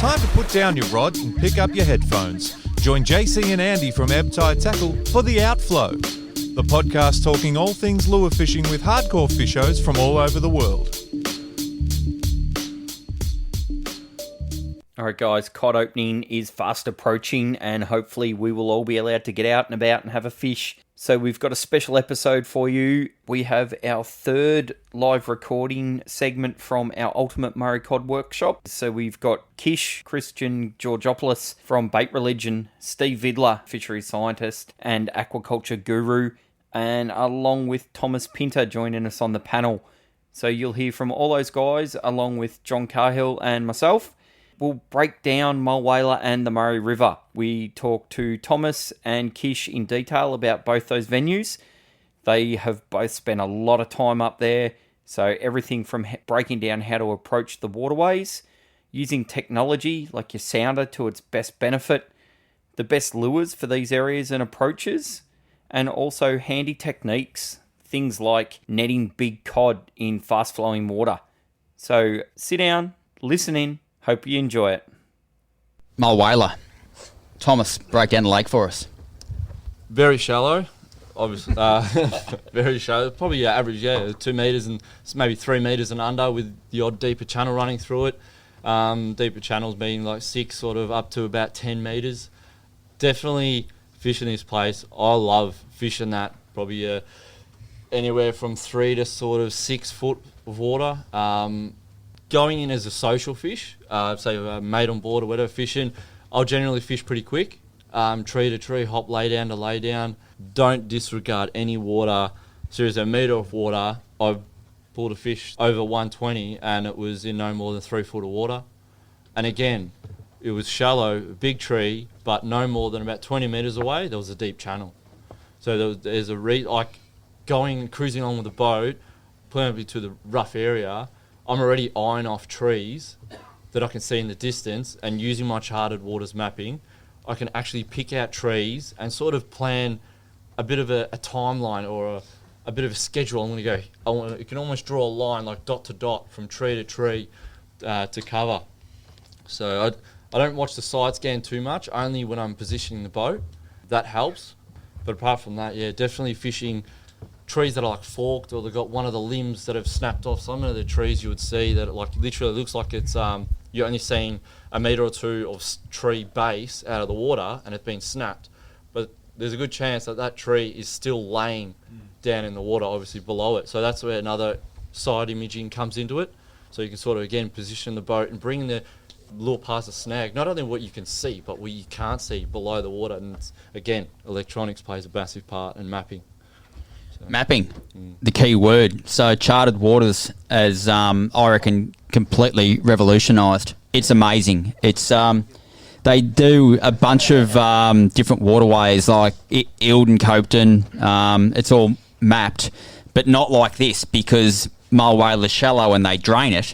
time to put down your rod and pick up your headphones. Join JC and Andy from Ebb Tide Tackle for The Outflow, the podcast talking all things lure fishing with hardcore fishers from all over the world. All right, guys, cod opening is fast approaching, and hopefully we will all be allowed to get out and about and have a fish. So we've got a special episode for you. We have our third live recording segment from our Ultimate Murray Cod Workshop. So we've got Kish Christian Georgopoulos from Bait Religion, Steve Vidler, fisheries scientist and aquaculture guru, and along with Thomas Pinter joining us on the panel. So you'll hear from all those guys along with John Cahill and myself. We'll break down Mulwala and the Murray River. We talk to Thomas and Kish in detail about both those venues. They have both spent a lot of time up there. So everything from breaking down how to approach the waterways, using technology like your sounder to its best benefit, the best lures for these areas and approaches, and also handy techniques, things like netting big cod in fast-flowing water. So sit down, listen in. Hope you enjoy it. Mulwala. Thomas, break down the lake for us. Very shallow, obviously. Very shallow. Probably average, 2 metres and maybe 3 metres and under, with the odd deeper channel running through it. Deeper channels being like 6, sort of up to about 10 metres. Definitely fishing this place. I love fishing that. Probably anywhere from 3 to sort of 6 foot of water. Going in as a social fish, say a mate on board or whatever fishing, I'll generally fish pretty quick. Tree to tree, hop, lay down to lay down. Don't disregard any water. Seriously, a metre of water, I've pulled a fish over 120 and it was in no more than 3 foot of water. And again, it was shallow, a big tree, but no more than about 20 metres away, there was a deep channel. So there's like cruising along with the boat, pulling up to the rough area, I'm already eyeing off trees that I can see in the distance, and using my charted waters mapping, I can actually pick out trees and sort of plan a bit of a timeline or a bit of a schedule. I'm going to go, you can almost draw a line like dot to dot from tree to tree to cover. So I don't watch the side scan too much, only when I'm positioning the boat. That helps. But apart from that, definitely fishing trees that are like forked, or they've got one of the limbs that have snapped off. Some of the trees you would see that like literally looks like it's you're only seeing a metre or two of tree base out of the water and it's been snapped, but there's a good chance that tree is still laying down in the water, obviously below it. So that's where another side imaging comes into it. So you can sort of again position the boat and bring the lure past the snag, not only what you can see but what you can't see below the water. And it's, again, electronics plays a massive part in mapping. Mapping, the key word. So charted waters as I reckon completely revolutionised. It's amazing. It's they do a bunch of different waterways like Eildon, Copeton. It's all mapped, but not like this, because Mulwala's shallow and they drain it.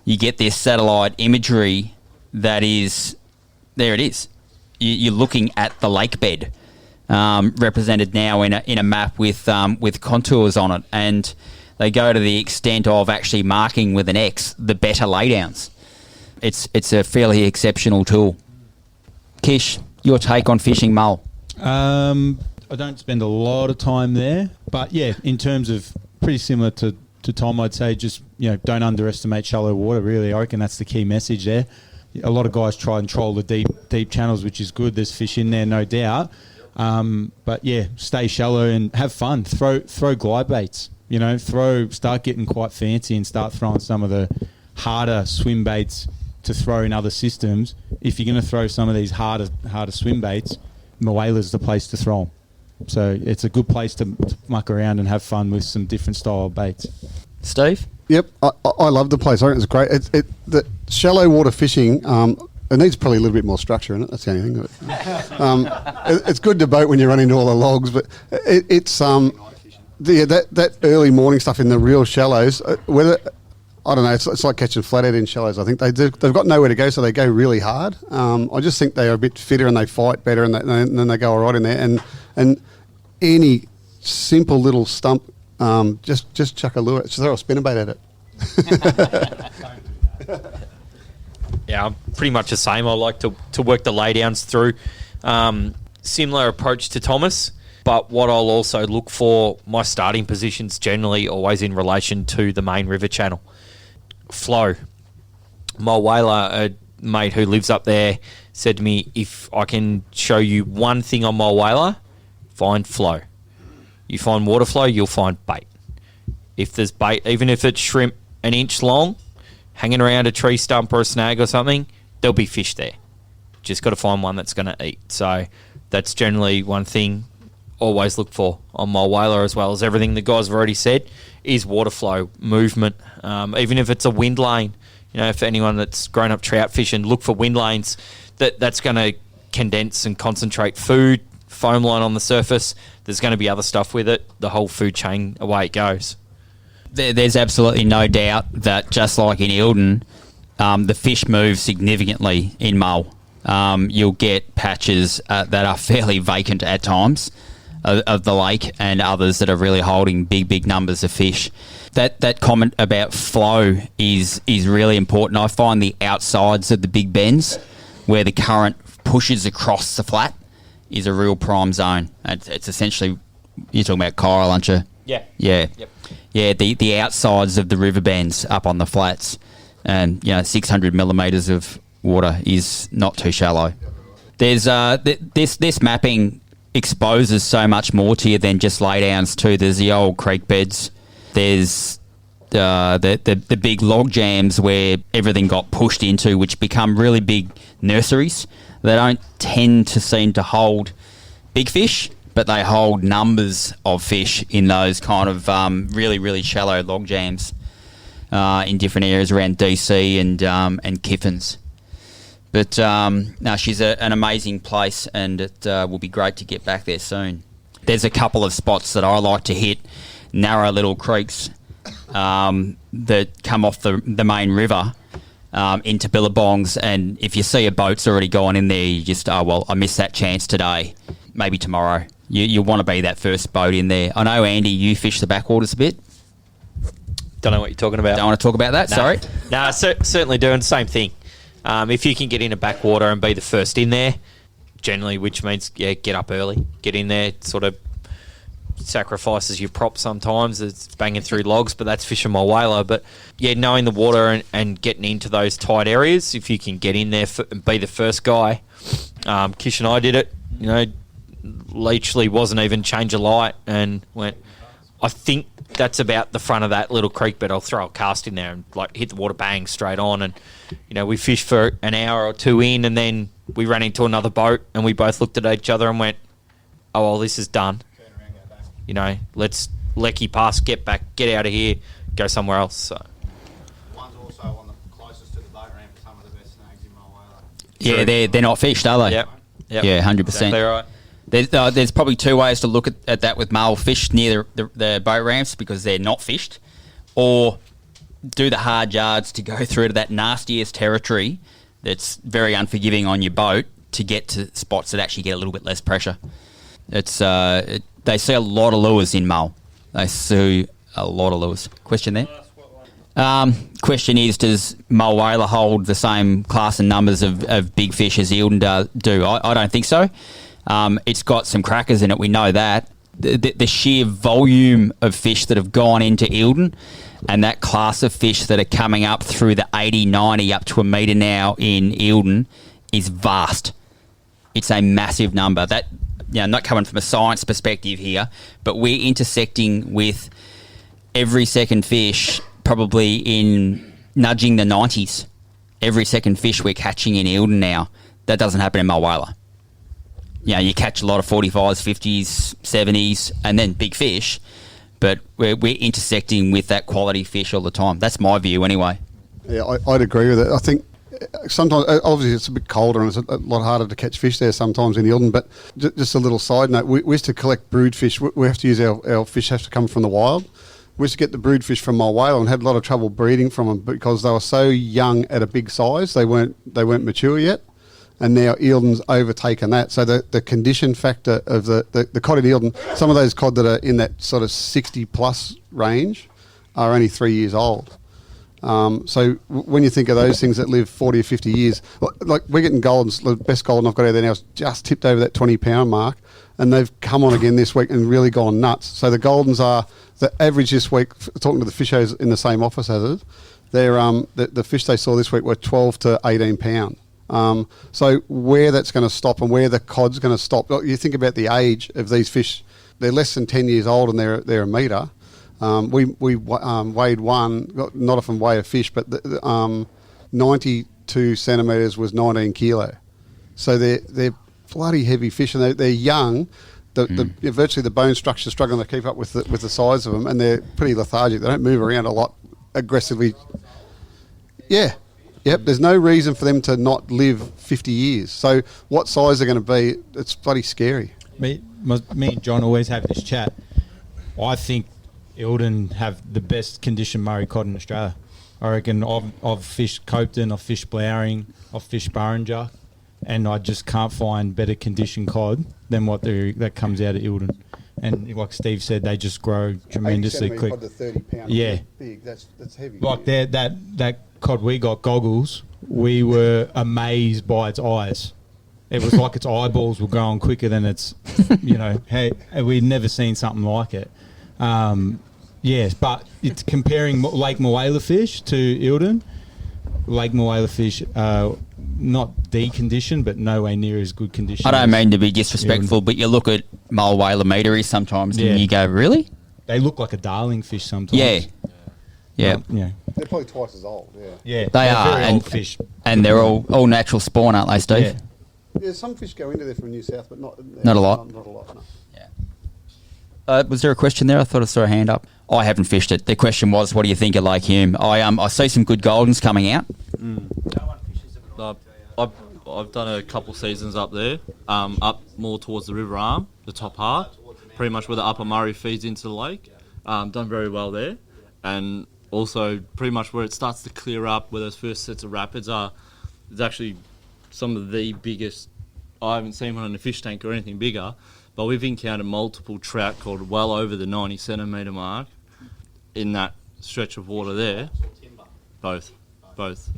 You get this satellite imagery that is, there it is. You're looking at the lake bed. Represented now in a map with contours on it, and they go to the extent of actually marking with an X the better laydowns. It's a fairly exceptional tool. Kish, your take on fishing Mull? I don't spend a lot of time there, but in terms of pretty similar to Tom, I'd say just don't underestimate shallow water. Really, I reckon that's the key message there. A lot of guys try and troll the deep channels, which is good. There's fish in there, no doubt. But stay shallow and have fun. Throw glide baits. Start getting quite fancy and start throwing some of the harder swim baits to throw in other systems. If you're going to throw some of these harder swim baits, Mulwala's the place to throw them. So it's a good place to muck around and have fun with some different style baits. Steve? Yep, I love the place. I think it's great. The shallow water fishing. It needs probably a little bit more structure in it. That's the only thing. It's good to boat when you run into all the logs, but it's that early morning stuff in the real shallows. Whether I don't know, it's like catching flathead in shallows. I think they've got nowhere to go, so they go really hard. I just think they are a bit fitter and they fight better, and then they go all right in there. And any simple little stump, just chuck a lure, just throw a spinnerbait at it. Yeah, I'm pretty much the same. I like to work the laydowns through. Similar approach to Thomas, but what I'll also look for, my starting positions generally always in relation to the main river channel. Flow. Mulwala, a mate who lives up there, said to me, if I can show you one thing on Mulwala, find flow. You find water flow, you'll find bait. If there's bait, even if it's shrimp an inch long, hanging around a tree stump or a snag or something, there'll be fish there. Just got to find one that's going to eat. So that's generally one thing always look for on Mulwala, as well as everything the guys have already said, is water flow, movement. Even if it's a wind lane, you know, for anyone that's grown up trout fishing, look for wind lanes. That's going to condense and concentrate food, foam line on the surface. There's going to be other stuff with it. The whole food chain, away it goes. There's absolutely no doubt that just like in Eildon, the fish move significantly in Mull. You'll get patches that are fairly vacant at times of the lake, and others that are really holding big numbers of fish. That comment about flow is really important. I find the outsides of the big bends, where the current pushes across the flat, is a real prime zone. It's essentially, you're talking about coral, aren't you? Yeah. Yeah. Yep. Yeah, the outsides of the river bends up on the flats, and 600 millimetres of water is not too shallow. There's this mapping exposes so much more to you than just laydowns too. There's the old creek beds. There's the big log jams where everything got pushed into, which become really big nurseries. They don't tend to seem to hold big fish, but they hold numbers of fish in those kind of really shallow log jams in different areas around DC and Kiffins. But no, she's an amazing place, and it will be great to get back there soon. There's a couple of spots that I like to hit, narrow little creeks that come off the main river into billabongs, and if you see a boat's already gone in there, you just, I missed that chance today, maybe tomorrow. You want to be that first boat in there. I know, Andy, you fish the backwaters a bit. Don't know what you're talking about. Don't want to talk about that, sorry. No, certainly doing the same thing. If you can get in a backwater and be the first in there, generally, which means, get up early, get in there, sort of sacrifices your prop sometimes. It's banging through logs, but that's fishing my whaler. But, knowing the water and getting into those tight areas, if you can get in there and be the first guy. Kish and I did it, Leachley wasn't even change a light and went, I think that's about the front of that little creek, but I'll throw a cast in there and hit the water, bang, straight on. And, we fished for an hour or two in, and then we ran into another boat, and we both looked at each other and went, oh, well, this is done. Let's lecky pass, get back, get out of here, go somewhere else. So. One's also on the closest to the boat ramp for some of the best snags in Mulwala. Yeah, they're not fished, are they? Yep. Yeah, 100%. Exactly right. There's probably two ways to look at that with Mull: fish near the boat ramps because they're not fished, or do the hard yards to go through to that nastiest territory that's very unforgiving on your boat to get to spots that actually get a little bit less pressure. It's they see a lot of lures in Mull. They see a lot of lures. Question there? Question is, does Mulwala hold the same class and numbers of big fish as Eildon do? I don't think so. It's got some crackers in it, we know that. The sheer volume of fish that have gone into Eildon and that class of fish that are coming up through the 80, 90, up to a metre now in Eildon is vast. It's a massive number. That, not coming from a science perspective here, but we're intersecting with every second fish probably in nudging the 90s. Every second fish we're catching in Eildon now. That doesn't happen in Mulwala. You catch a lot of 45s, 50s, 70s, and then big fish, but we're intersecting with that quality fish all the time. That's my view anyway. Yeah, I'd agree with it. I think sometimes, obviously it's a bit colder and it's a lot harder to catch fish there sometimes in Eildon, but just a little side note, we used to collect brood fish. We have to use our fish have to come from the wild. We used to get the brood fish from Mulwala and had a lot of trouble breeding from them because they were so young at a big size, they weren't mature yet. And now Eildon's overtaken that. So the condition factor of the cod in Eildon, some of those cod that are in that sort of 60-plus range are only 3 years old. When you think of those things that live 40 or 50 years, like we're getting goldens, the best golden I've got out there now is just tipped over that 20-pound mark, and they've come on again this week and really gone nuts. So the goldens are the average this week. Talking to the fishers in the same office as it, they're the fish they saw this week were 12 to 18 pound. So where that's going to stop and where the cod's going to stop, you think about the age of these fish. They're less than 10 years old and they're a metre. We weighed one, not often weigh a fish, but 92 centimetres was 19 kilo. So they're bloody heavy fish, and they're young. Virtually the bone structure struggling to keep up with the size of them, and they're pretty lethargic. They don't move around a lot aggressively. Yeah. Yep, there's no reason for them to not live 50 years. So what size they're going to be, it's bloody scary. Me and John always have this chat. I think Ilden have the best conditioned Murray cod in Australia. I reckon I've fished Copeton, I've fished Blowering, I've fished Burringer, and I just can't find better conditioned cod than that comes out of Ilden. And like Steve said, they just grow tremendously quick. Cod to 30 pound. Yeah, big. That's heavy. Like that cod we got, Goggles, we were amazed by its eyes. It was like its eyeballs were growing quicker than its, hey, we'd never seen something like it. Yes, but it's comparing Lake Moala fish to Ilden. Lake Moala fish, not deconditioned, but nowhere near as good condition. I don't mean to be disrespectful, but you look at Mulwala meteries sometimes and you go, really? They look like a darling fish sometimes. Yeah. Yeah. They're probably twice as old, Yeah, they are. very old fish. And they're all natural spawn, aren't they, Steve? Yeah. Yeah, some fish go into there from New South, but not a lot. Not a lot, no. Was there a question there? I thought I saw a hand up. I haven't fished it. The question was, what do you think of Lake Hume? I see some good goldens coming out. I've done a couple seasons up there, up more towards the river arm, the top half, pretty much where the upper Murray feeds into the lake. Done very well there, and also pretty much where it starts to clear up, where those first sets of rapids are. It's actually some of the biggest. I haven't seen one in a fish tank or anything bigger, but we've encountered multiple trout called well over the 90 centimetre mark in that stretch of water there. Both.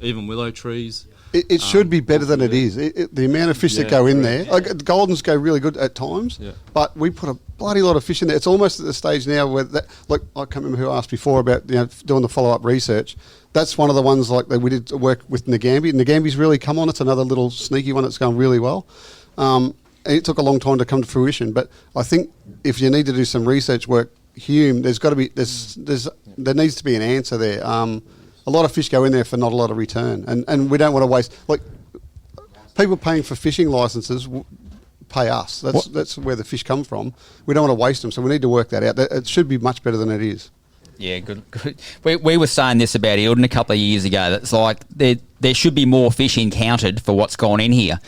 Even willow trees. It should be better than it is. The amount of fish that go in there, like goldens go really good at times, but we put a bloody lot of fish in there. It's almost at the stage now where I can't remember who asked before about doing the follow up research. That's one of the ones like that we did work with Nagambi. Nagambi's really come on. It's another little sneaky one that's going really well. It took a long time to come to fruition, but I think if you need to do some research work, Hume, there needs to be an answer there. A lot of fish go in there for not a lot of return, and we don't want to waste. Like people paying for fishing licenses pay us. That's where the fish come from. We don't want to waste them, so we need to work that out. It should be much better than it is. Yeah, good. We were saying this about Ilden a couple of years ago. That's like there should be more fish encountered for what's gone in here.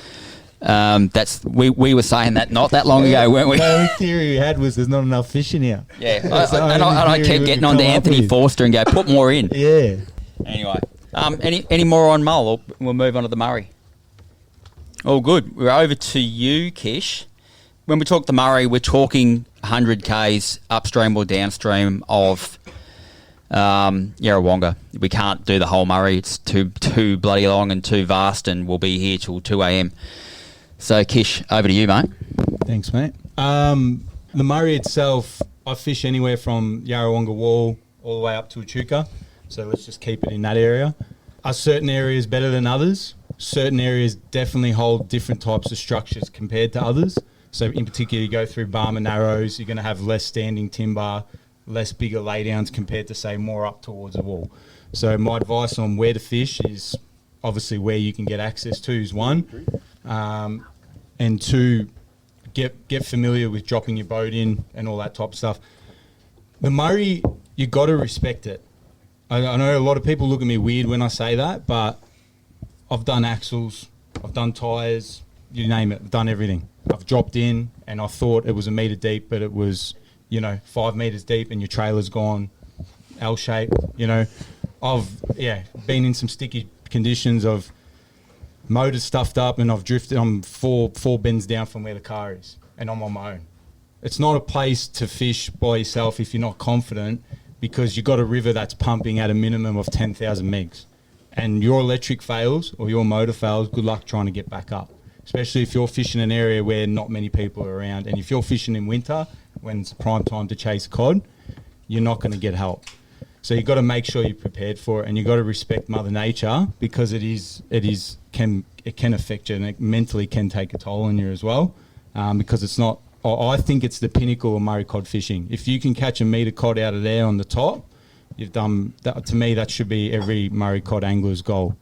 We were saying that not that long ago, weren't we? The only theory we had was there's not enough fish in here. Yeah, and I kept getting on to Anthony Forster and go, put more in. Yeah. Anyway, any more on Mull? Or we'll move on to the Murray. All good. We're over to you, Kish. When we talk the Murray, we're talking 100 k's upstream or downstream of Yarrawonga. We can't do the whole Murray. It's too bloody long and too vast, and we'll be here till 2 a.m. So, Kish, over to you, mate. Thanks, mate. The Murray itself, I fish anywhere from Yarrawonga Wall all the way up to Echuca. So let's just keep it in that area. Are certain areas better than others? Certain areas definitely hold different types of structures compared to others. So in particular, you go through Barmer Narrows, you're going to have less standing timber, less bigger laydowns compared to, say, more up towards the wall. So my advice on where to fish is obviously where you can get access to is one. And two, get familiar with dropping your boat in and all that type of stuff. The Murray, you got to respect it. I know a lot of people look at me weird when I say that, but I've done axles, I've done tyres, you name it, I've done everything. I've dropped in and I thought it was a metre deep, but it was, 5 metres deep and your trailer's gone L-shaped, I've been in some sticky conditions of motor stuffed up and I've drifted. I'm four bends down from where the car is and I'm on my own. It's not a place to fish by yourself if you're not confident because you've got a river that's pumping at a minimum of 10,000 megs. And your electric fails or your motor fails, good luck trying to get back up. Especially if you're fishing an area where not many people are around. And if you're fishing in winter, when it's prime time to chase cod, you're not going to get help. So you've got to make sure you're prepared for it, and you've got to respect Mother Nature, because it can affect you, and it mentally can take a toll on you as well, because it's not. I think it's the pinnacle of Murray cod fishing. If you can catch a metre cod out of there on the top, you've done that. To me, that should be every Murray cod angler's goal.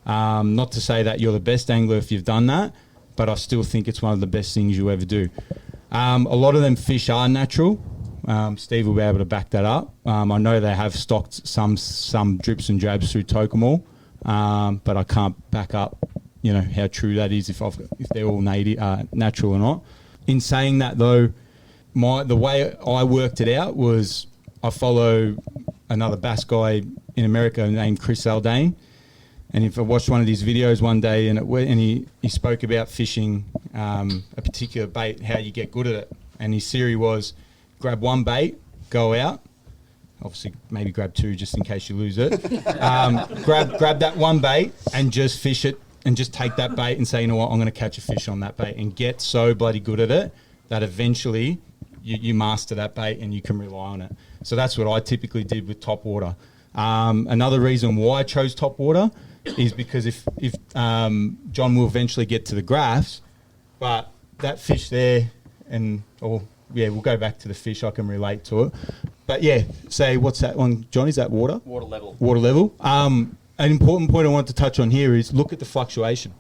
Not to say that you're the best angler if you've done that, but I still think it's one of the best things you ever do. A lot of them fish are natural. Steve will be able to back that up. I know they have stocked some drips and drabs through Tokemall, but I can't back up, how true that is if they're all natural or not. In saying that, though, the way I worked it out was I follow another bass guy in America named Chris Aldane, and if I watched one of his videos one day, and he spoke about fishing a particular bait, how you get good at it, and his theory was grab one bait, go out. Obviously, maybe grab two just in case you lose it. Grab that one bait and just fish it, and just take that bait and say, you know what, I'm going to catch a fish on that bait, and get so bloody good at it that eventually you master that bait and you can rely on it. So that's what I typically did with top water. Another reason why I chose top water is because if John will eventually get to the graphs, but that fish there, we'll go back to the fish. I can relate to it. But yeah, say, what's that one, John? Is that water? Water level. Water level. An important point I want to touch on here is look at the fluctuation.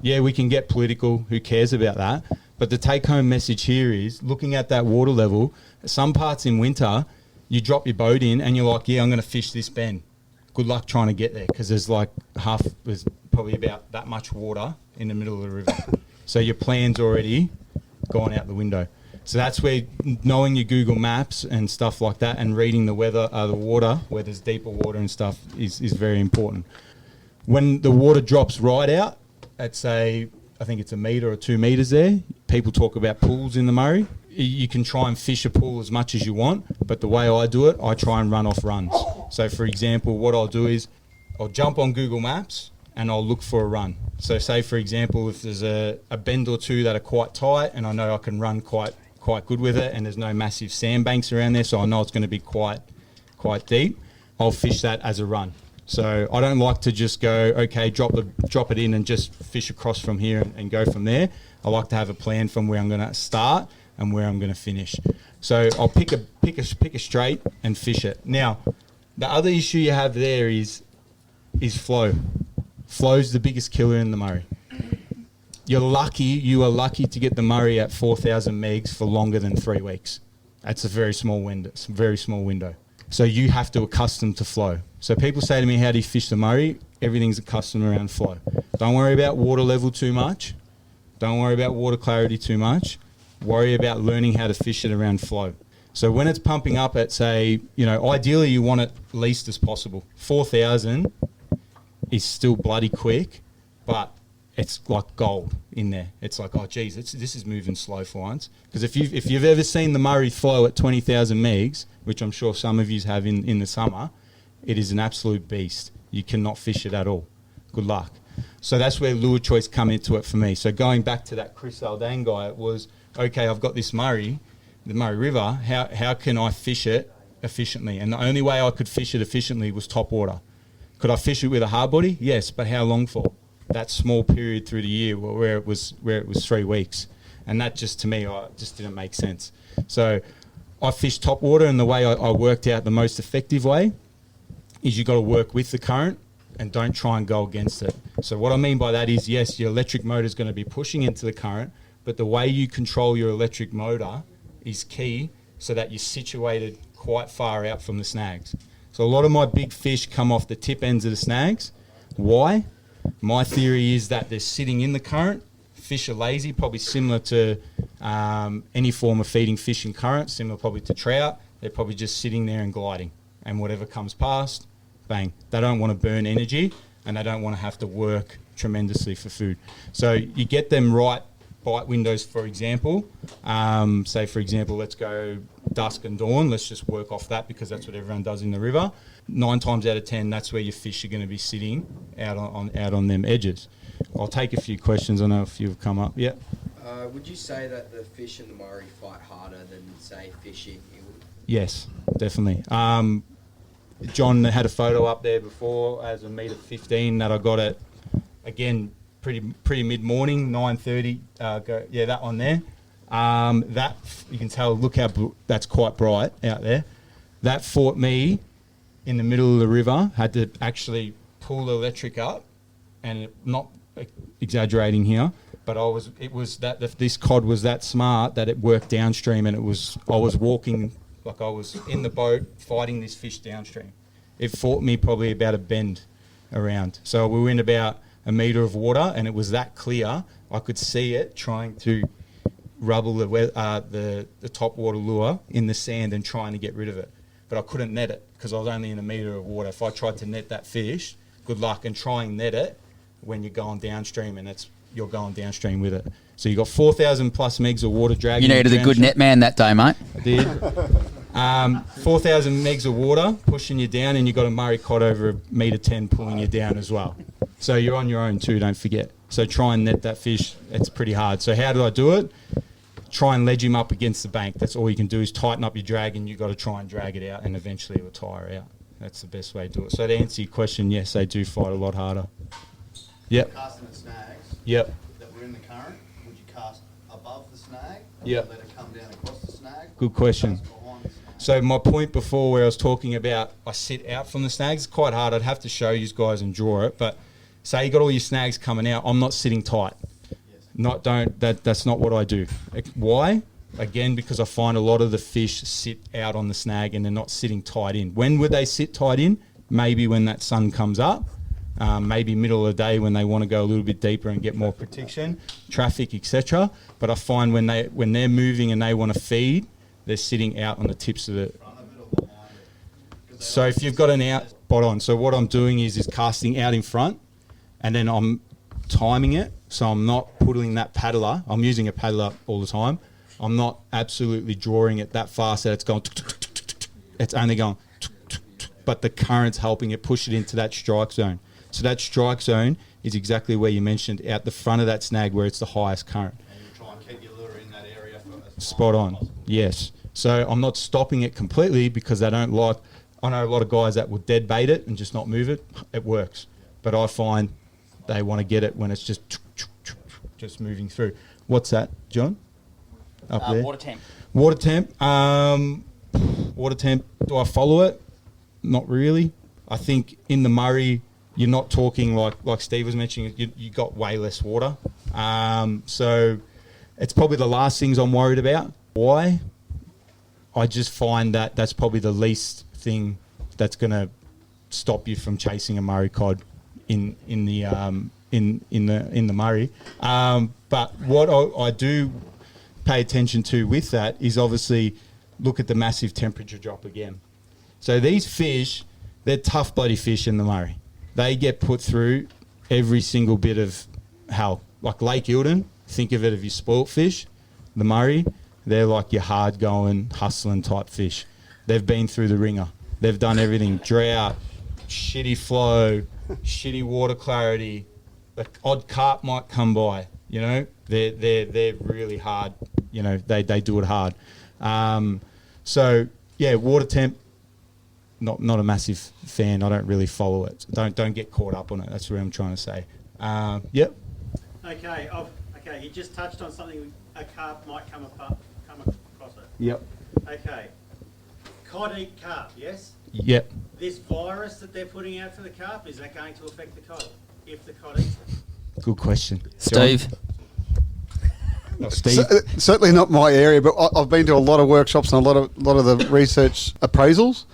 Yeah, we can get political. Who cares about that? But the take-home message here is looking at that water level. Some parts in winter, you drop your boat in and you're like, yeah, I'm going to fish this bend. Good luck trying to get there, because there's probably about that much water in the middle of the river. So your plan's already gone out the window. So that's where knowing your Google Maps and stuff like that, and reading the weather, the water, where there's deeper water and stuff, is very important. When the water drops right out at, say, I think it's 1 metre or 2 metres there, people talk about pools in the Murray. You can try and fish a pool as much as you want, but the way I do it, I try and run off runs. So, for example, what I'll do is I'll jump on Google Maps and I'll look for a run. So, say, for example, if there's a bend or two that are quite tight and I know I can run quite good with it, and there's no massive sandbanks around there, so I know it's going to be quite deep, I'll fish that as a run. So I don't like to just go, okay, drop it in and just fish across from here and go from there. I like to have a plan from where I'm going to start and where I'm going to finish. So I'll pick a straight and fish it. Now, the other issue you have there is flow. Flow's the biggest killer in the Murray. You are lucky to get the Murray at 4,000 megs for longer than 3 weeks. That's a very small window. It's a very small window. So you have to accustom to flow. So people say to me, how do you fish the Murray? Everything's accustomed around flow. Don't worry about water level too much. Don't worry about water clarity too much. Worry about learning how to fish it around flow. So when it's pumping up at, say, ideally you want it least as possible. 4,000 is still bloody quick, but it's like gold in there. It's like, oh, geez, this is moving slow for once. Because if you've ever seen the Murray flow at 20,000 megs, which I'm sure some of you have in the summer, it is an absolute beast. You cannot fish it at all. Good luck. So that's where lure choice come into it for me. So going back to that Chris Aldane guy, it was, okay, I've got this Murray, the Murray River, how can I fish it efficiently? And the only way I could fish it efficiently was top water. Could I fish it with a hard body? Yes, but how long for? That small period through the year where it was 3 weeks, and that just, to me, just didn't make sense. So I fished top water, and the way I worked out the most effective way is you got to work with the current and don't try and go against it. So what I mean by that is, yes, your electric motor is going to be pushing into the current, but the way you control your electric motor is key, so that you're situated quite far out from the snags. So a lot of my big fish come off the tip ends of the snags. Why? My theory is that they're sitting in the current. Fish are lazy, probably similar to any form of feeding fish in current, similar probably to trout. They're probably just sitting there and gliding. And whatever comes past, bang. They don't want to burn energy, and they don't want to have to work tremendously for food. So you get them right bite windows, for example. Say, for example, let's go dusk and dawn. Let's just work off that because that's what everyone does in the river. 9 times out of 10, that's where your fish are going to be sitting out on them edges. I'll take a few questions. I know a few have come up. Yeah. Would you say that the fish in the Murray fight harder than, say, fish in England? Yes, definitely. John had a photo up there before as a metre 15 that I got at, again, pretty mid-morning, 9:30. That one there. That, you can tell, look how that's quite bright out there. That fought me in the middle of the river, had to actually pull the electric up, and not exaggerating here, but this cod was that smart that it worked downstream, and I was walking like I was in the boat fighting this fish downstream. It fought me probably about a bend around. So we were in about a metre of water, and it was that clear. I could see it trying to rubble the top water lure in the sand and trying to get rid of it. But I couldn't net it because I was only in a metre of water. If I tried to net that fish, good luck, and try and net it when you're going downstream, and you're going downstream with it. So you got 4,000 plus megs of water dragging. You needed a good net man that day, mate. I did. 4,000 megs of water pushing you down, and you got a Murray cod over a metre 10 pulling you down as well. So you're on your own too, don't forget. So try and net that fish. It's pretty hard. So how do I do it? Try and ledge him up against the bank. That's all you can do is tighten up your drag, and you've got to try and drag it out, and eventually it will tire out. That's the best way to do it. So to answer your question, yes, they do fight a lot harder. Yep. Casting at snags Yep. that were in the current, would you cast above the snag? Yep. Or let it come down across the snag? Good question. Cast behind the snag? So my point before where I was talking about I sit out from the snags, it's quite hard. I'd have to show you guys and draw it. But say you got all your snags coming out, I'm not sitting tight. That's not what I do. Why? Again, because I find a lot of the fish sit out on the snag and they're not sitting tight in. When would they sit tight in? Maybe when that sun comes up, maybe middle of the day when they want to go a little bit deeper and get more protection, traffic, etc. But I find when they're moving and they want to feed, they're sitting out on the tips of it. So if you've got an out, spot on. So what I'm doing is casting out in front, and then I'm timing it. So I'm not putting that paddler. I'm using a paddler all the time. I'm not absolutely drawing it that fast that it's going. It's only going, but the current's helping it push it into that strike zone. So that strike zone is exactly where you mentioned, out the front of that snag where it's the highest current. And you try and keep your lure in that area for as Spot long on. as possible. Yes. So I'm not stopping it completely because they don't like. I know a lot of guys that will dead bait it and just not move it. It works, but I find they want to get it when it's just moving through. What's that, John? Up there. Water temp. Water temp. Water temp. Do I follow it? Not really. I think in the Murray, you're not talking like Steve was mentioning. You got way less water. So it's probably the last things I'm worried about. Why? I just find that that's probably the least thing that's going to stop you from chasing a Murray cod in the Murray. But what I do pay attention to with that is obviously look at the massive temperature drop again. So these fish, they're tough bloody fish in the Murray. They get put through every single bit of hell. Like Lake Eildon, think of it as your spoilt fish. The Murray, they're like your hard going, hustling type fish. They've been through the ringer. They've done everything. Drought, shitty flow, shitty water clarity. The odd carp might come by, you know. They're really hard, you know. They do it hard. So yeah, water temp. Not a massive fan. I don't really follow it. Don't get caught up on it. That's what I'm trying to say. Yep. Okay. Okay. You just touched on something. A carp might come across it. Yep. Okay. Cod eat carp. Yes. Yep. This virus that they're putting out for the carp, is that going to affect the cod if the cod eats it? Good question, Steve. No, Steve. Certainly not my area, but I've been to a lot of workshops and a lot of the research appraisals.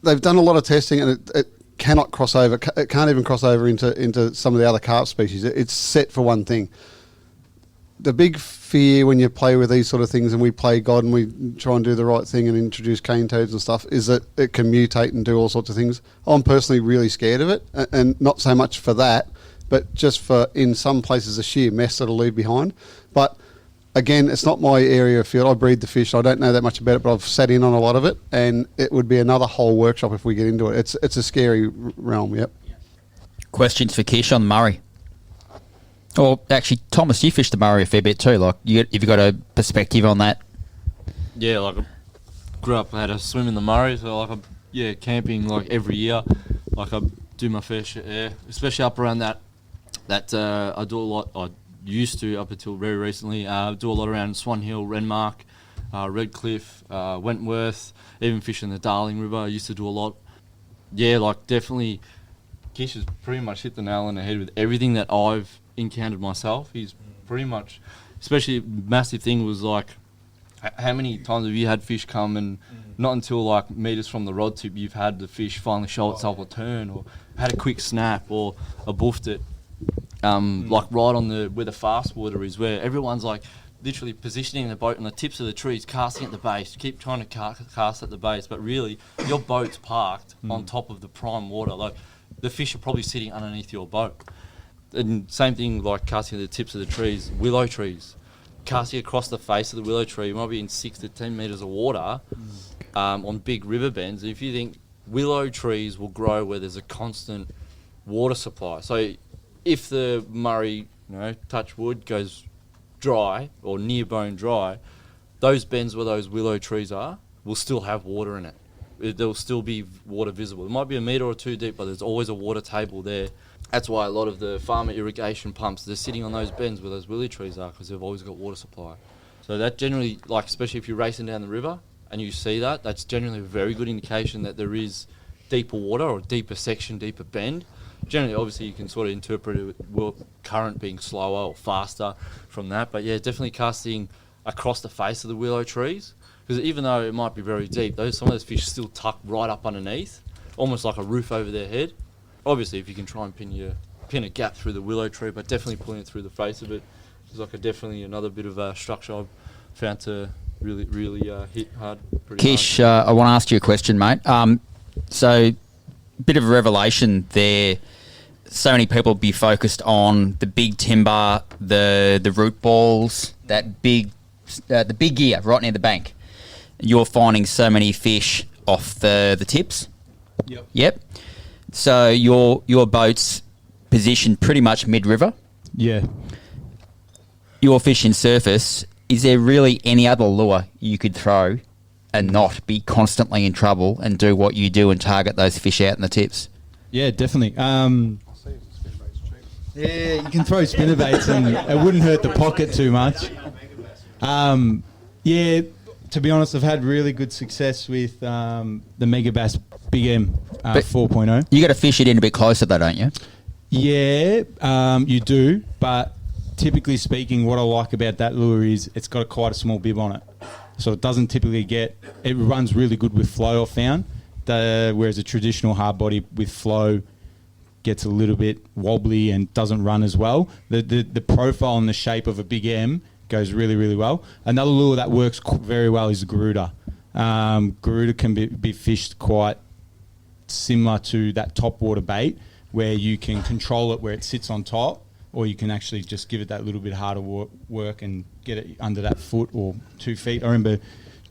They've done a lot of testing, and it cannot cross over. It can't even cross over into some of the other carp species. It's set for one thing. The big fear when you play with these sort of things, and we play God and we try and do the right thing and introduce cane toads and stuff, is that it can mutate and do all sorts of things. I'm personally really scared of it, and not so much for that, but just for, in some places, the sheer mess that'll leave behind. But again, it's not my area of field. I breed the fish. I don't know that much about it, but I've sat in on a lot of it, and it would be another whole workshop if we get into it. It's a scary realm, yep. Questions for Kish on the Murray? Or actually, Thomas, you fished the Murray a fair bit too. Like, have you got a perspective on that? Yeah, like I grew up, I had a swim in the Murray, so like camping like every year. Like I do my fair share, especially up around that I do a lot. I used to up until very recently. Do a lot around Swan Hill, Renmark, Redcliffe, Wentworth, even fishing the Darling River. I used to do a lot. Yeah, like definitely. Kish has pretty much hit the nail on the head with everything that I've encountered myself. He's pretty much, especially massive thing was like, how many times have you had fish come and not until like meters from the rod tip you've had the fish finally show itself a turn or had a quick snap or a boofed it, like right on where the fast water is, where everyone's like literally positioning the boat on the tips of the trees, casting at the base, keep trying to cast at the base, but really your boat's parked on top of the prime water. Like the fish are probably sitting underneath your boat. And same thing like casting at the tips of the trees, willow trees. Casting across the face of the willow tree, you might be in 6 to 10 metres of water on big river bends. If you think willow trees will grow where there's a constant water supply. So if the Murray, touch wood, goes dry or near bone dry, those bends where those willow trees are will still have water in it. There will still be water visible. It might be a metre or two deep, but there's always a water table there. That's why a lot of the farmer irrigation pumps, they're sitting on those bends where those willow trees are because they've always got water supply. So that generally, like especially if you're racing down the river and you see that, that's generally a very good indication that there is deeper water or deeper section, deeper bend. Generally, obviously, you can sort of interpret it with current being slower or faster from that. But yeah, definitely casting across the face of the willow trees. Because even though it might be very deep, some of those fish still tuck right up underneath, almost like a roof over their head. Obviously, if you can try and pin a gap through the willow tree, but definitely pulling it through the face of it is like definitely another bit of structure I've found to really hit hard. Kish, I want to ask you a question, mate. So, bit of a revelation there. So many people be focused on the big timber, the root balls, that the big gear right near the bank. You're finding so many fish off the tips. Yep. So your boat's positioned pretty much mid-river. Yeah. You're fishing surface. Is there really any other lure you could throw and not be constantly in trouble and do what you do and target those fish out in the tips? Yeah, definitely. Yeah, you can throw spinnerbaits and it wouldn't hurt the pocket too much. Yeah, to be honest, I've had really good success with the Megabass Big M 4.0. You got to fish it in a bit closer though, don't you? Yeah, you do. But typically speaking, what I like about that lure is it's got quite a small bib on it. So it doesn't typically it runs really good with flow, I've found. Whereas a traditional hard body with flow gets a little bit wobbly and doesn't run as well. The profile and the shape of a Big M goes really, really well. Another lure that works very well is the Garuda. Garuda can be fished quite similar to that top water bait, where you can control it where it sits on top, or you can actually just give it that little bit harder work and get it under that foot or 2 feet. I remember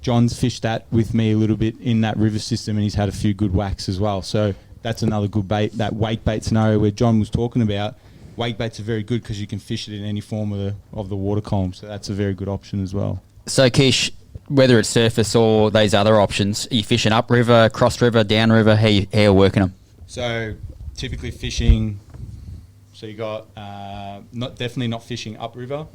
John's fished that with me a little bit in that river system, and he's had a few good whacks as well. So that's another good bait. That wake bait scenario where John was talking about, wake baits are very good because you can fish it in any form of the water column. So that's a very good option as well. So Kish, whether it's surface or those other options, are you fishing upriver, cross river, downriver? How you working them? So typically fishing. So you got definitely not fishing upriver,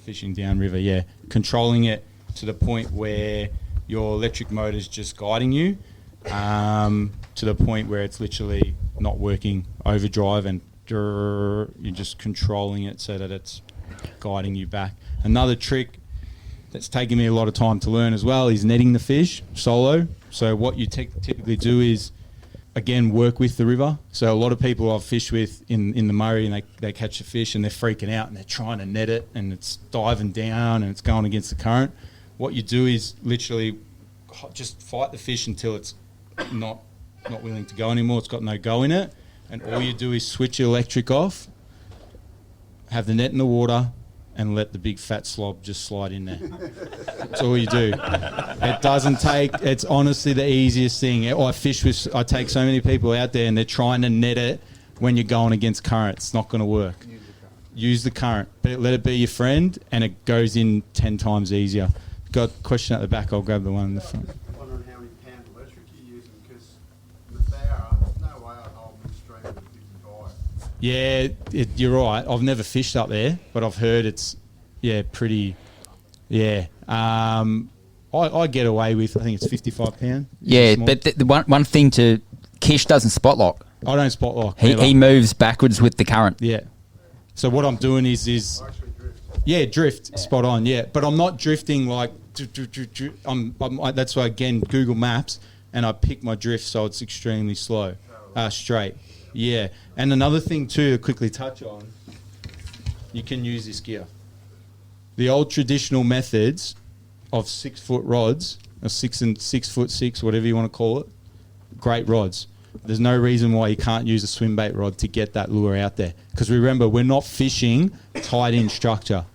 fishing downriver. Yeah, controlling it to the point where your electric motor's just guiding you, to the point where it's literally not working overdrive and you're just controlling it so that it's guiding you back. Another trick that's taken me a lot of time to learn as well is netting the fish solo. So what you typically do is, again, work with the river. So a lot of people I've fished with in the Murray, and they catch a fish and they're freaking out and they're trying to net it and it's diving down and it's going against the current. What you do is literally just fight the fish until it's not willing to go anymore. It's got no go in it. And all you do is switch your electric off, have the net in the water, and let the big fat slob just slide in there. That's all you do. It doesn't take. It's honestly the easiest thing. I take so many people out there and they're trying to net it when you're going against current. It's not going to work. Use the current, but let it be your friend, and it goes in 10 times easier. Got a question at the back. I'll grab the one in the front. Wondering how many pound electric you're using, because in the Bower, there's no way I'd hold the stream with a 55. Yeah, you're right. I've never fished up there, but I've heard it's, pretty, I get away with, I think it's 55 pound. Yeah, but the one thing to, Kish doesn't spot lock. I don't spot lock. He moves backwards with the current. Yeah. So what I'm doing is drift, spot on, but I'm not drifting like, that's why, again, Google Maps, and I pick my drift so it's extremely slow, straight. Yeah, and another thing too to quickly touch on, you can use this gear. The old traditional methods of 6 foot rods, or 6'6", whatever you want to call it, great rods. There's no reason why you can't use a swim bait rod to get that lure out there. Because remember, we're not fishing tied in structure.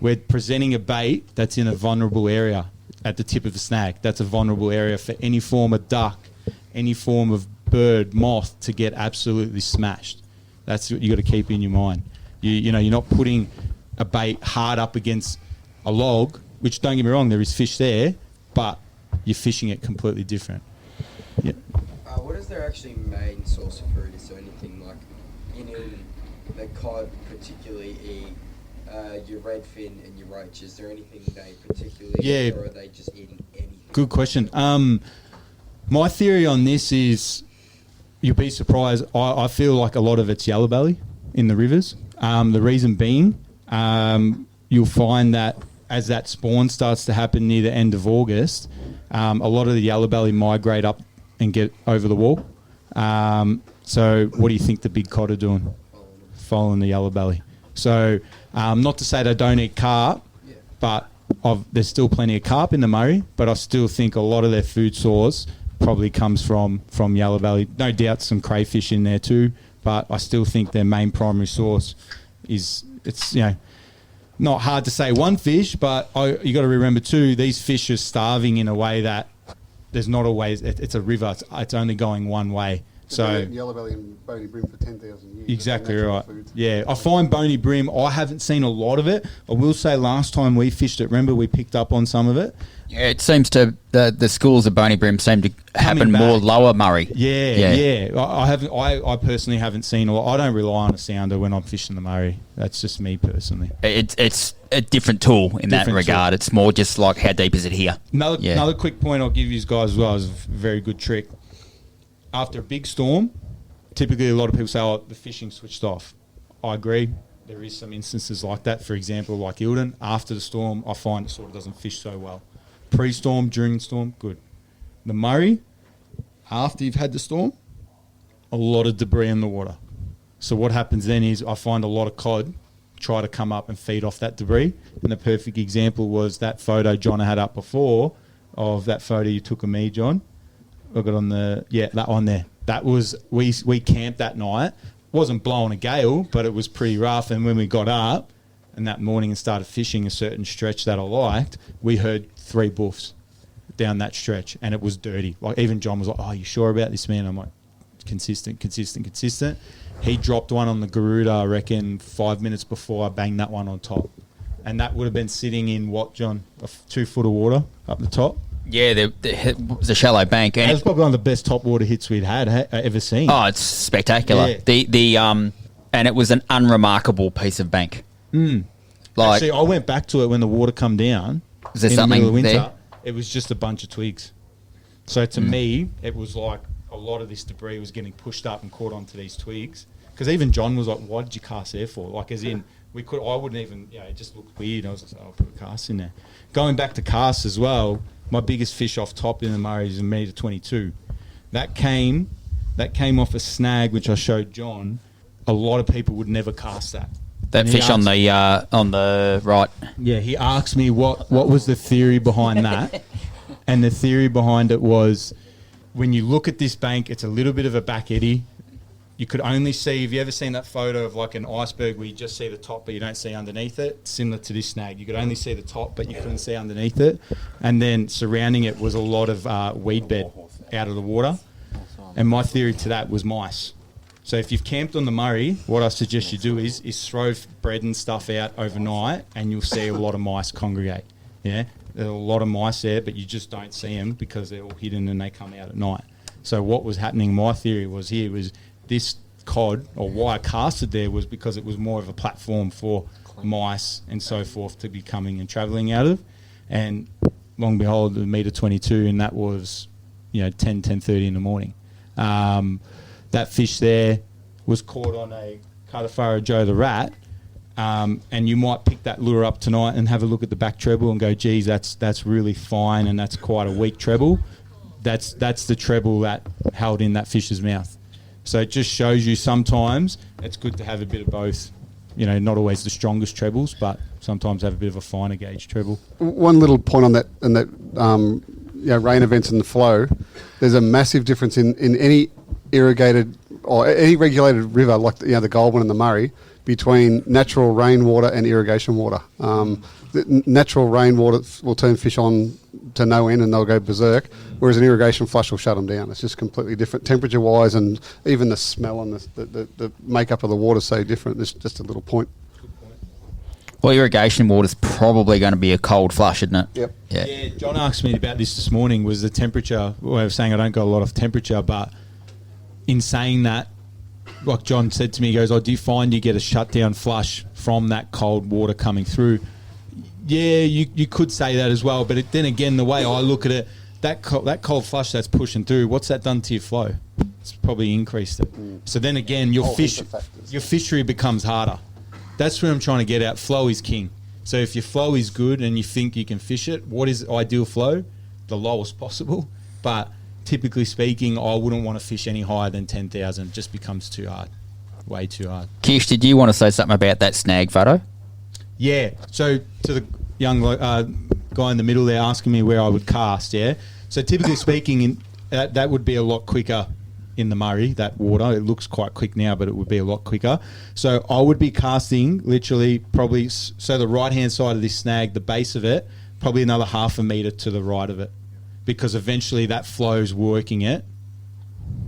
We're presenting a bait that's in a vulnerable area at the tip of the snag. That's a vulnerable area for any form of duck, any form of bird, moth to get absolutely smashed. That's what you got to keep in your mind. You're not putting a bait hard up against a log, which, don't get me wrong, there is fish there, but you're fishing it completely different. Yeah. What is their actually main source of food? Is there anything like in the cod particularly eat your redfin and your roach? Is there anything they particularly eat, or are they just eating anything? Good question. My theory on this is, you'll be surprised, I feel like a lot of it's yellow belly in the rivers. The reason being, you'll find that as that spawn starts to happen near the end of August, a lot of the yellow belly migrate up and get over the wall. So what do you think the big cod are doing? Following the yellow belly. So not to say they don't eat carp, but there's still plenty of carp in the Murray, but I still think a lot of their food source probably comes from yellow belly. No doubt some crayfish in there too, but I still think their main primary source is, not hard to say one fish, but you got to remember too, these fish are starving in a way that there's not always, it's a river, it's only going one way. So yellow belly and bony brim for 10,000 years. Exactly right. Yeah, I find bony brim, I haven't seen a lot of it. I will say last time we fished it, remember we picked up on some of it. Yeah, it seems to the schools of bony brim seem to happen more lower Murray. Yeah. I personally haven't seen a lot. I don't rely on a sounder when I'm fishing the Murray. That's just me personally. It's a different tool in that regard. It's more just like, how deep is it here? Another quick point I'll give you guys as well is a very good trick. After a big storm, typically a lot of people say, the fishing switched off. I agree. There is some instances like that. For example, like Eildon, after the storm, I find it sort of doesn't fish so well. Pre-storm, during the storm, good. The Murray, after you've had the storm, a lot of debris in the water. So what happens then is I find a lot of cod try to come up and feed off that debris. And the perfect example was that photo John had up before, of that photo you took of me, John. I got on that one there. That was, we camped that night. Wasn't blowing a gale, but it was pretty rough. And when we got up and that morning and started fishing a certain stretch that I liked, we heard 3 boofs down that stretch, and it was dirty. Like, even John was like, "Oh, you sure about this, man?" I'm like, consistent. He dropped one on the Garuda, I reckon, 5 minutes before I banged that one on top. And that would have been sitting in what, John? 2 foot of water up the top? Yeah, it was a shallow bank. And it's probably one of the best top water hits we'd ever seen. Oh, it's spectacular. Yeah. And it was an unremarkable piece of bank. Actually, I went back to it when the water come down. Is there something the winter, there? It was just a bunch of twigs. So to me, it was like a lot of this debris was getting pushed up and caught onto these twigs. Because even John was like, "Why did you cast there for?" Like, as in, I wouldn't even, it just looked weird. I was like, "I'll put a cast in there." Going back to casts as well, my biggest fish off top in the Murray is a metre 22. That came off a snag which I showed John. A lot of people would never cast that. That fish on the right. Yeah, he asked me what was the theory behind that, and the theory behind it was, when you look at this bank, it's a little bit of a back eddy, you could only see, have you ever seen that photo of like an iceberg where you just see the top but you don't see underneath it? Similar to this snag. You could only see the top but you couldn't see underneath it. And then surrounding it was a lot of weed bed out of the water. And my theory to that was mice. So if you've camped on the Murray, what I suggest you do is throw bread and stuff out overnight and you'll see a lot of mice congregate. Yeah, there are a lot of mice there, but you just don't see them because they're all hidden and they come out at night. So what was happening, my theory was this cod, or why I casted there, was because it was more of a platform for mice and so forth to be coming and travelling out of. And long and behold, the metre 22, and that was 10:30 in the morning. That fish there was caught on a Cardiffara Joe the Rat, and you might pick that lure up tonight and have a look at the back treble and go, geez, that's really fine and that's quite a weak treble. That's the treble that held in that fish's mouth. So it just shows you sometimes it's good to have a bit of both. Not always the strongest trebles, but sometimes have a bit of a finer gauge treble. One little point on that, and that rain events and the flow, there's a massive difference in any irrigated or any regulated river like the Goulburn and the Murray between natural rainwater and irrigation water. The natural rainwater will turn fish on to no end and they'll go berserk, whereas an irrigation flush will shut them down. It's just completely different temperature-wise, and even the smell and the makeup of the water is so different. There's just a little point. Well, irrigation water's probably going to be a cold flush, isn't it? Yep. Yeah, John asked me about this morning, was the temperature. Well, I was saying I don't got a lot of temperature, but in saying that, like John said to me, he goes, do you find you get a shutdown flush from that cold water coming through? Yeah, you could say that as well, but then again, the way I look at it, that cold flush that's pushing through, what's that done to your flow? It's probably increased it. So then again, your fishery becomes harder. That's where I'm trying to get at. Flow is king. So if your flow is good and you think you can fish it, what is ideal flow? The lowest possible. But typically speaking, I wouldn't want to fish any higher than 10,000. It just becomes too hard. Way too hard. Kish, did you want to say something about that snag photo? Yeah. So to the young guy in the middle there asking me where I would cast, yeah? So typically speaking, that would be a lot quicker in the Murray, that water. It looks quite quick now, but it would be a lot quicker. So I would be casting literally probably, so the right-hand side of this snag, the base of it, probably another half a metre to the right of it, because eventually that flow's working it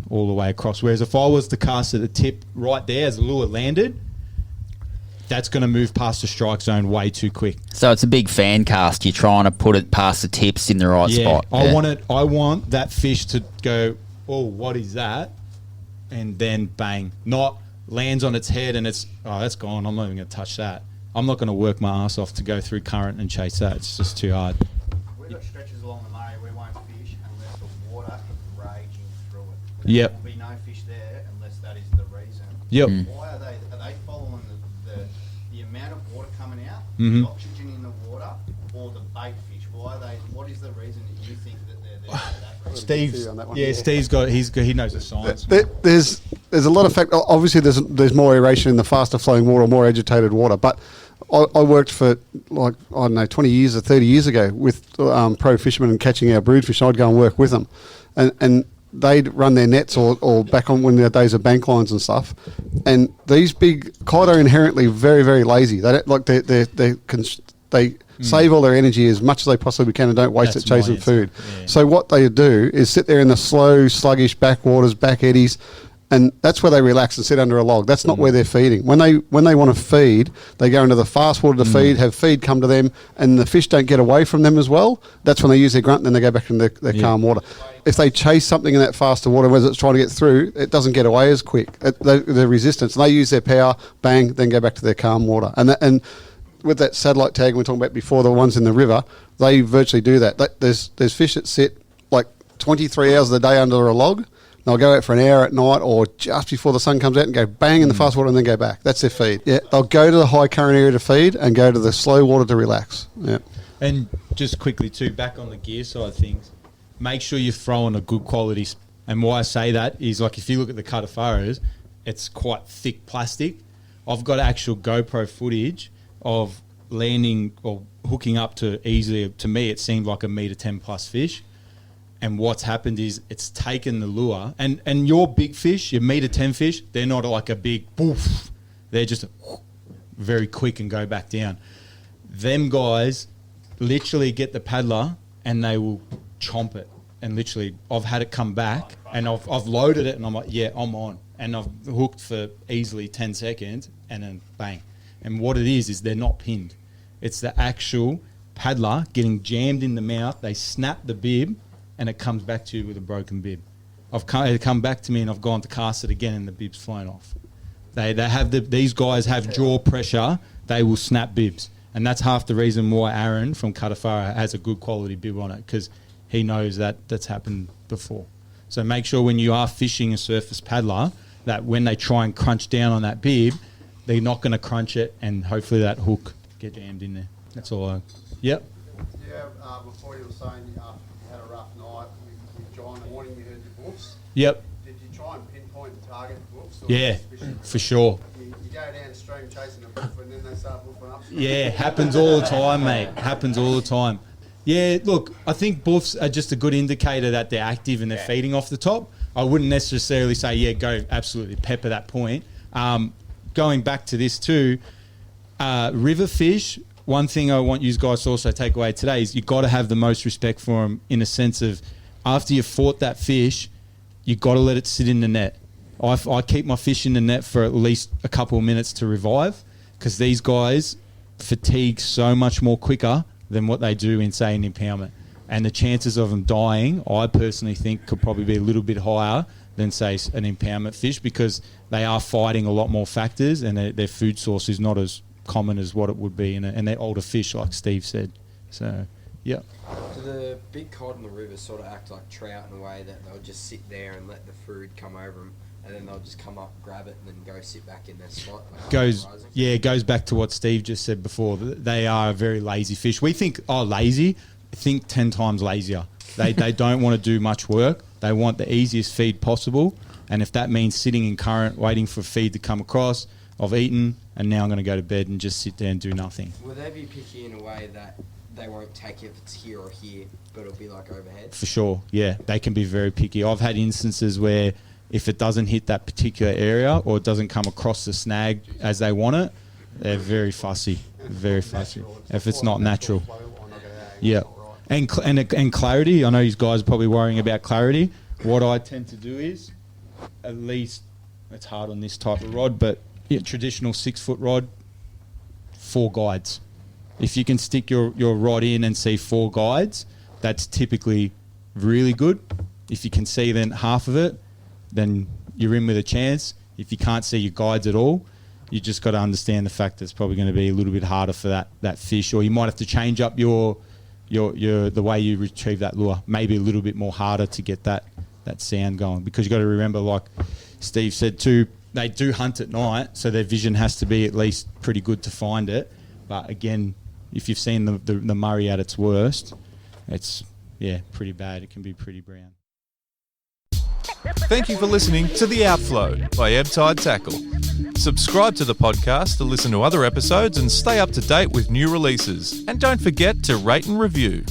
all the way across. Whereas if I was to cast at the tip right there as the lure landed, that's going to move past the strike zone way too quick. So it's a big fan cast. You're trying to put it past the tips in the right spot. I want that fish to go, oh, what is that? And then bang. Not lands on its head and it's, that's gone. I'm not even going to touch that. I'm not going to work my ass off to go through current and chase that. It's just too hard. We've got stretches along the Murray we won't fish unless the water is raging through it. Yep. There'll be no fish there unless that is the reason. Yep. Why are they following the amount of water coming out, Mhm. the oxygen in the water, or the bait fish? What is the reason that you think that they're there for that reason? Steve's he knows the science. There's a lot of fact. Obviously, there's more aeration in the faster flowing water, more agitated water. But I worked for 20 years or 30 years ago with pro fishermen and catching our broodfish. I'd go and work with them, and they'd run their nets or back on when their days of bank lines and stuff. And these big cod are inherently very, very lazy. They don't, like they save all their energy as much as they possibly can and don't waste it chasing food. Yeah. So what they do is sit there in the slow, sluggish backwaters, back eddies, and that's where they relax and sit under a log. That's not where they're feeding. When they want to feed, they go into the fast water to feed, have feed come to them, and the fish don't get away from them as well. That's when they use their grunt and then they go back into their calm water. If they chase something in that faster water as it's trying to get through, it doesn't get away as quick. The resistance, and they use their power, bang, then go back to their calm water. And with that satellite tag we were talking about before, the ones in the river, they virtually do that. There's fish that sit like 23 hours of the day under a log. They'll go out for an hour at night or just before the sun comes out and go bang in the fast water and then go back. That's their feed. Yeah, they'll go to the high current area to feed and go to the slow water to relax. Yeah. And just quickly too, back on the gear side of things, make sure you're throwing a good quality. And why I say that is, like, if you look at the Cardifaras, it's quite thick plastic. I've got actual GoPro footage of landing or hooking up to easily, to me it seemed like a 1.10 metre plus fish, And what's happened is it's taken the lure. And your big fish, your metre 10 fish, they're not like a big poof. They're just very quick and go back down. Them guys literally get the paddler and they will chomp it. And literally, I've had it come back and I've loaded it and I'm like, yeah, I'm on. And I've hooked for easily 10 seconds and then bang. And what it is they're not pinned. It's the actual paddler getting jammed in the mouth. They snap the bib and it comes back to you with a broken bib. It come back to me and I've gone to cast it again and the bib's flown off. These guys have jaw pressure. They will snap bibs. And that's half the reason why Aaron from Cuttafara has a good quality bib on it, because he knows that's happened before. So make sure when you are fishing a surface paddler that when they try and crunch down on that bib, they're not going to crunch it and hopefully that hook get jammed in there. That's all. Yep. Yeah, before you were saying you had a rough night with John. In the morning you heard the boofs. Yep. Did you try and pinpoint and target the boofs? Yeah, for sure. You go downstream chasing a boof and then they start boofing up. Yeah, happens all the time, mate. Happens all the time. Yeah, look, I think boofs are just a good indicator that they're active and they're feeding off the top. I wouldn't necessarily say, yeah, go absolutely pepper that point. Going back to this too, river fish, one thing I want you guys to also take away today is you've got to have the most respect for them in a sense of after you've fought that fish, you've got to let it sit in the net. I keep my fish in the net for at least a couple of minutes to revive because these guys fatigue so much more quicker than what they do in, say, an impoundment. And the chances of them dying, I personally think, could probably be a little bit higher than, say, an impoundment fish because they are fighting a lot more factors and their food source is not as common as what it would be and they're older fish, like Steve said. So, yeah. Do the big cod in the river sort of act like trout in a way that they'll just sit there and let the food come over them and then they'll just come up, grab it, and then go sit back in their spot? It goes back to what Steve just said before. They are a very lazy fish. We think, lazy. Think 10 times lazier. They don't want to do much work. They want the easiest feed possible. And if that means sitting in current, waiting for feed to come across, I've eaten, and now I'm going to go to bed and just sit there and do nothing. Will they be picky in a way that they won't take it if it's here or here, but it'll be like overhead? For sure, yeah. They can be very picky. I've had instances where if it doesn't hit that particular area or it doesn't come across the snag as they want it, they're very fussy. Very fussy. If it's not natural. Yeah. And clarity, I know you guys are probably worrying about clarity. What I tend to do is, at least, it's hard on this type of rod, but traditional 6-foot rod, 4 guides. If you can stick your rod in and see 4 guides, that's typically really good. If you can see then half of it, then you're in with a chance. If you can't see your guides at all, you just got to understand the fact that it's probably going to be a little bit harder for that fish, or you might have to change up your the way you retrieve that lure. Maybe a little bit more harder to get that sound going, because you got to remember, like Steve said too, they do hunt at night, so their vision has to be at least pretty good to find it. But again, if you've seen the Murray at its worst, it's pretty bad. It can be pretty brown. Thank you for listening to The Outflow by Ebb Tide Tackle. Subscribe to the podcast to listen to other episodes and stay up to date with new releases. And don't forget to rate and review.